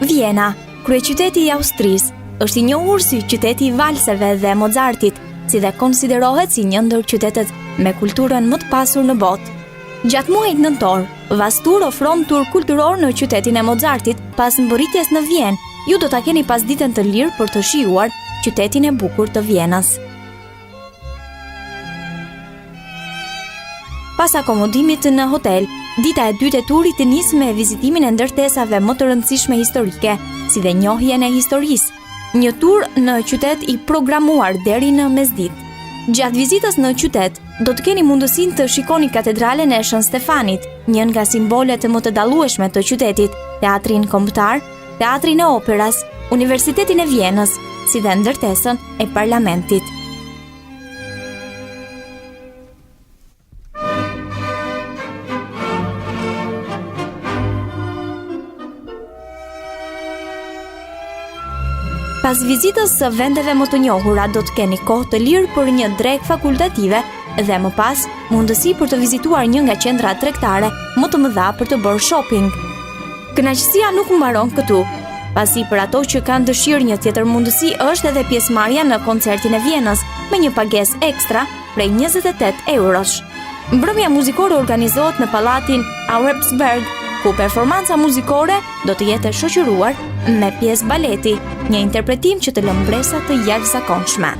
Viena, kryeqyteti i Austrisë, është i njohur si qyteti i valseve dhe Mozartit, si dhe konsiderohet si një ndër qytetet me kulturën më të pasur në botë. Gjatë muajit nëntor, Vastur ofron tur kulturor në qytetin e Mozartit pas mbërritjes në Vjenë. Ju do ta keni pas ditën të lirë për të shijuar qytetin e bukur të Vjenës. Pas akomodimit në hotel, dita e dytë e turit nis me vizitimin e ndërtesave më të rëndësishme historike, si dhe njohjen e historisë. Një tur në qytet i programuar deri në mesditë. Gjatë vizitës në qytet, do të keni mundësinë të shikoni katedralen e Shën Stefanit, një nga simbolet më të dallueshme të qytetit, teatrin kombëtar, teatrin e operas, Universitetin e Vjenës, si dhe ndërtesën e parlamentit. Pas vizitës së vendeve më të njohura, do të keni kohë të lirë për një drekë fakultative dhe më pas mundësi për të vizituar një nga qendrat tregtare më të mëdha për të bërë shopping. Kënaqësia nuk mbaron këtu, pasi për ato që kanë dëshirë një tjetër mundësi është edhe pjesëmarrja në koncertin e Vjenës me një pagesë ekstra prej 28 eurosh. Mbrëmja muzikore organizohet në pallatin Auersberg, ku performanca muzikore do të jetë shoqëruar me pjesë baleti, një interpretim që të lë mbresa të jashtëzakonshme.